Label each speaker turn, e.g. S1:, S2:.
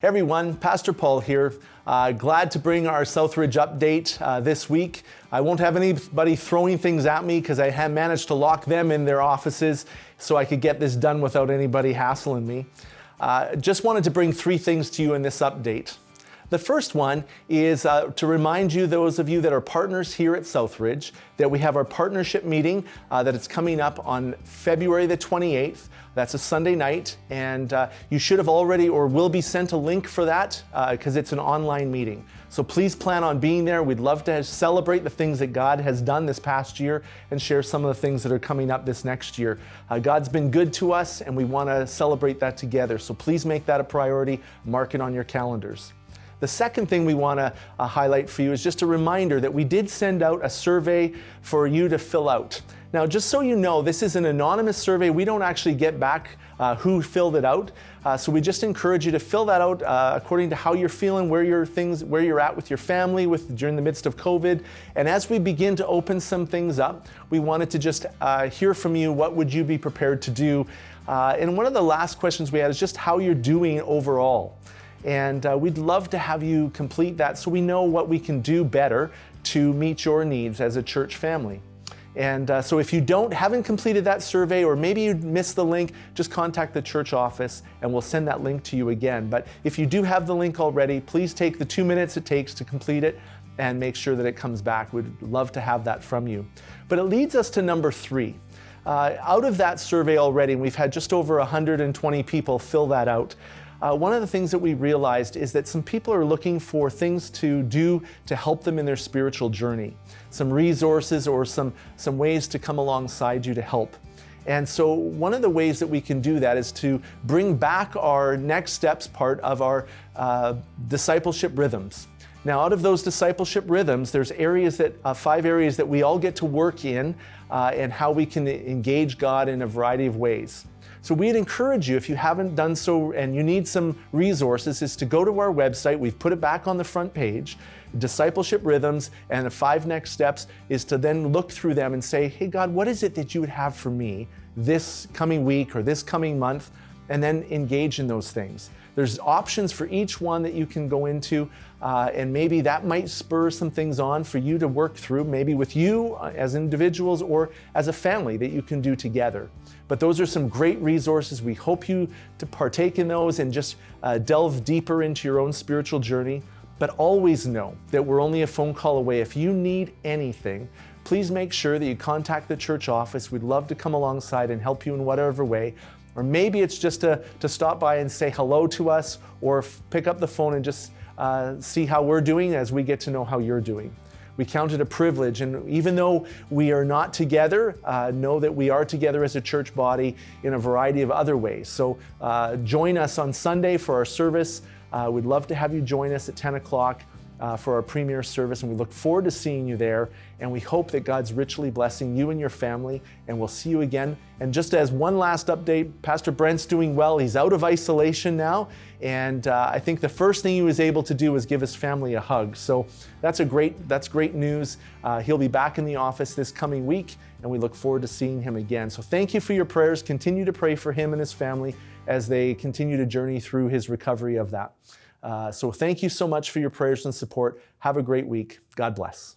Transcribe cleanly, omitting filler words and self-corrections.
S1: Hey everyone, Pastor Paul here. Glad to bring our SouthRidge update this week. I won't have anybody throwing things at me because I have managed to lock them in their offices so I could get this done without anybody hassling me. Just wanted to bring three things to you in this update. The first one is to remind you, those of you that are partners here at SouthRidge, that we have our partnership meeting that it's coming up on February the 28th. That's a Sunday night, and you should have already or will be sent a link for that because it's an online meeting. So please plan on being there. We'd love to celebrate the things that God has done this past year and share some of the things that are coming up this next year. God's been good to us, and we want to celebrate that together. So please make that a priority. Mark it on your calendars. The second thing we want to highlight for you is just a reminder that we did send out a survey for you to fill out. Now, just so you know, this is an anonymous survey. We don't actually get back who filled it out. So we just encourage you to fill that out according to how you're feeling, where you're at with your family during the midst of COVID. And as we begin to open some things up, we wanted to just hear from you. What would you be prepared to do? And one of the last questions we had is just how you're doing overall. And we'd love to have you complete that so we know what we can do better to meet your needs as a church family. And so if you haven't completed that survey, or maybe you missed the link, just contact the church office and we'll send that link to you again. But if you do have the link already, please take the 2 minutes it takes to complete it and make sure that it comes back. We'd love to have that from you. But it leads us to number 3. Out of that survey already, we've had just over 120 people fill that out. One of the things that we realized is that some people are looking for things to do to help them in their spiritual journey, some resources or some ways to come alongside you to help. And so one of the ways that we can do that is to bring back our next steps part of our discipleship rhythms. Now, out of those discipleship rhythms, there's 5 areas that we all get to work in and how we can engage God in a variety of ways. So we'd encourage you, if you haven't done so and you need some resources, is to go to our website. We've put it back on the front page, Discipleship Rhythms, and the 5 next steps is to then look through them and say, hey God, what is it that you would have for me this coming week or this coming month? And then engage in those things. There's options for each one that you can go into, and maybe that might spur some things on for you to work through, maybe with you as individuals or as a family that you can do together. But those are some great resources. We hope you to partake in those and just delve deeper into your own spiritual journey. But always know that we're only a phone call away. If you need anything, please make sure that you contact the church office. We'd love to come alongside and help you in whatever way. Or maybe it's just to stop by and say hello to us, or pick up the phone and just see how we're doing as we get to know how you're doing. We count it a privilege, and even though we are not together, know that we are together as a church body in a variety of other ways. So join us on Sunday for our service. We'd love to have you join us at 10 o'clock. For our premier service, and we look forward to seeing you there, and we hope that God's richly blessing you and your family, and we'll see you again. And just as one last update, Pastor Brent's doing well. He's out of isolation now, and I think the first thing he was able to do was give his family a hug. So that's great news. He'll be back in the office this coming week, and we look forward to seeing him again. So thank you for your prayers. Continue to pray for him and his family as they continue to journey through his recovery of that. So thank you so much for your prayers and support. Have a great week. God bless.